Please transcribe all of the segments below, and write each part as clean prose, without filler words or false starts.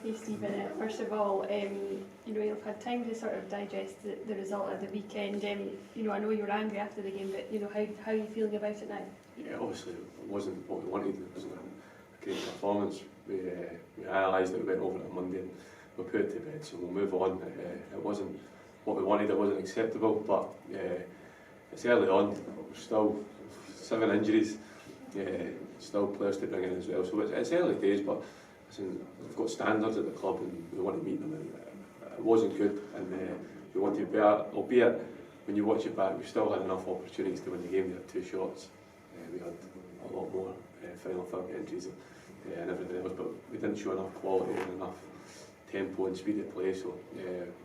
Okay, Stephen, first of all, you've had time to sort of digest the result of the weekend. I know you were angry after the game, but how are you feeling about it now? Yeah, obviously it wasn't what we wanted. It wasn't a great performance. We analysed it, we went over it on Monday and we put it to bed, so we'll move on. It wasn't what we wanted, it wasn't acceptable, but it's early on. We're still 7 injuries, still players to bring in as well, so it's early days, but listen, we've got standards at the club and we want to meet them, and it wasn't good, and we want to be better, albeit when you watch it back we still had enough opportunities to win the game. We had 2 shots, we had a lot more final third entries and everything else, but we didn't show enough quality and enough tempo and speed of play, so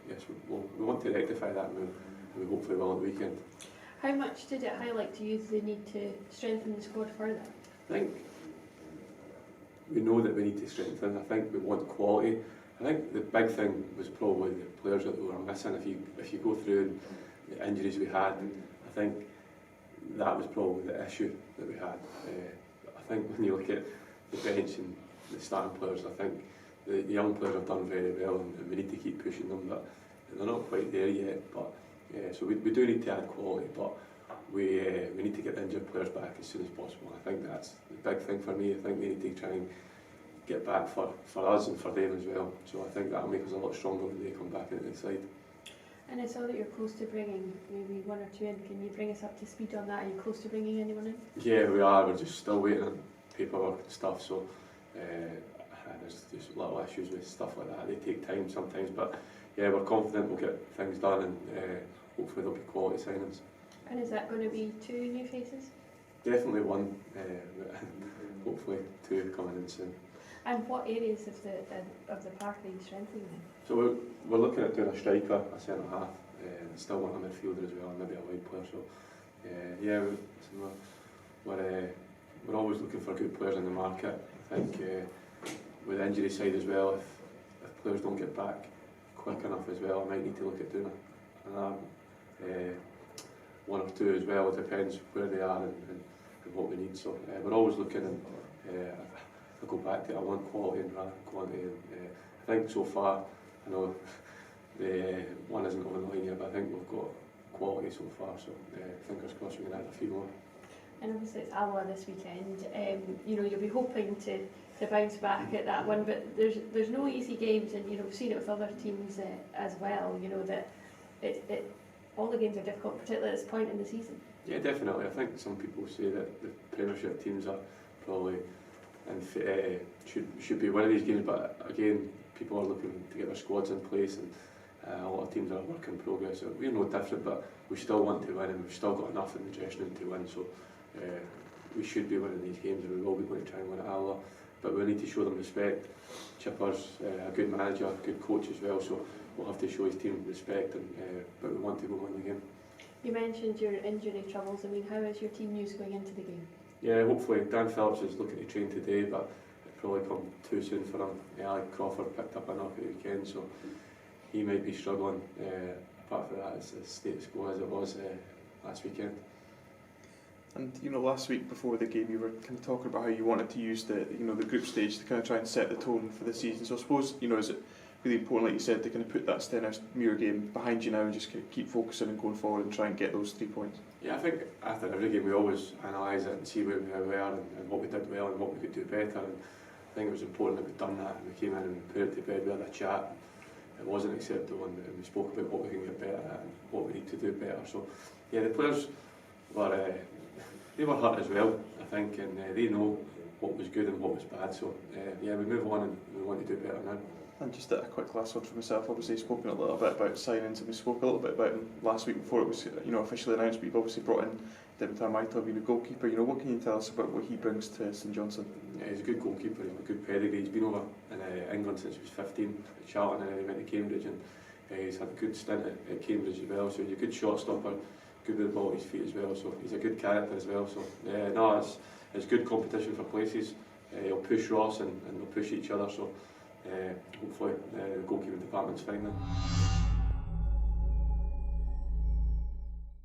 yes, we want to rectify that, and we hopefully will at the weekend. How much did it highlight to you the need to strengthen the squad further? I think we know that we need to strengthen. I think we want quality. I think the big thing was probably the players that we were missing. If you go through the injuries we had, I think that was probably the issue that we had. I think when you look at the bench and the starting players, I think the young players have done very well, and we need to keep pushing them, but they're not quite there yet. But so we do need to add quality, but we need to get the injured players back as soon as possible. I think that's the big thing for me. I think we need to try and get back for us and for them as well. So I think that'll make us a lot stronger when they come back into the side. And I saw that you're close to bringing maybe 1 or 2 in. Can you bring us up to speed on that? Are you close to bringing anyone in? Yeah, we are. We're just still waiting on paperwork and stuff. So there's just little issues with stuff like that. They take time sometimes, but yeah, we're confident we'll get things done, and hopefully there'll be quality signings. And is that going to be 2 new faces? Definitely 1, hopefully 2 coming in soon. And what areas of the park are you strengthening then? So we're looking at doing a striker, a centre half, and still want a midfielder as well, and maybe a wide player. So yeah, we're always looking for good players in the market. I think with the injury side as well, if players don't get back quick enough as well, I might need to look at doing another 1 or 2 as well. It depends where they are and what we need. So we're always looking, and I go back to it, I want quality and rather than quantity. And I think so far, I know the one isn't over the line yet, but I think we've got quality so far. So fingers crossed we can add a few more. And obviously it's Alloa this weekend. You'll be hoping to bounce back at that one, but there's no easy games, and we've seen it with other teams as well. That all the games are difficult, particularly at this point in the season. Yeah, definitely. I think some people say that the Premiership teams are probably and should be winning these games, but again, people are looking to get their squads in place, and a lot of teams are a work in progress. So we're no different, but we still want to win, and we've still got enough in the dressing room to win. So we should be winning these games, and we will be going to try and win at Alloa. But we need to show them respect. Chipper's a good manager, a good coach as well, so we'll have to show his team respect, but we want to go win the game. You mentioned your injury troubles. How is your team news going into the game? Yeah, hopefully Dan Phillips is looking to train today, but it's probably come too soon for him. Alec Crawford picked up a knock at the weekend, so he might be struggling. Apart from that, it's the status quo as it was last weekend. And last week before the game, you were kind of talking about how you wanted to use the the group stage to kind of try and set the tone for the season. So I suppose is it really important, like you said, to kind of put that Stenhouse-Muir game behind you now and just kind of keep focusing and going forward and try and get those 3 points? Yeah, I think after every game we always analyse it and see where we were and what we did well and what we could do better. And I think it was important that we'd done that, and we came in and we put it to bed. We had a chat. It wasn't acceptable, and we spoke about what we can get better at and what we need to do better. So yeah, the players were they were hurt as well, I think, and they know what was good and what was bad. So yeah, we move on and we want to do better now. And just a quick last word for myself. Obviously, spoken a little bit about signings, and we spoke a little bit about him last week before it was officially announced. But you've obviously brought in Dimitar Maitov, the goalkeeper. What can you tell us about what he brings to St Johnstone? Yeah, he's a good goalkeeper. He's got a good pedigree. He's been over in England since he was 15 at Charlton, and then he went to Cambridge, and he's had a good stint at Cambridge as well. So he's a good shot stopper, good with the ball at his feet as well. So he's a good character as well. So it's good competition for places. He'll push Ross, and they'll push each other. So hopefully the goalkeeping department's fine then.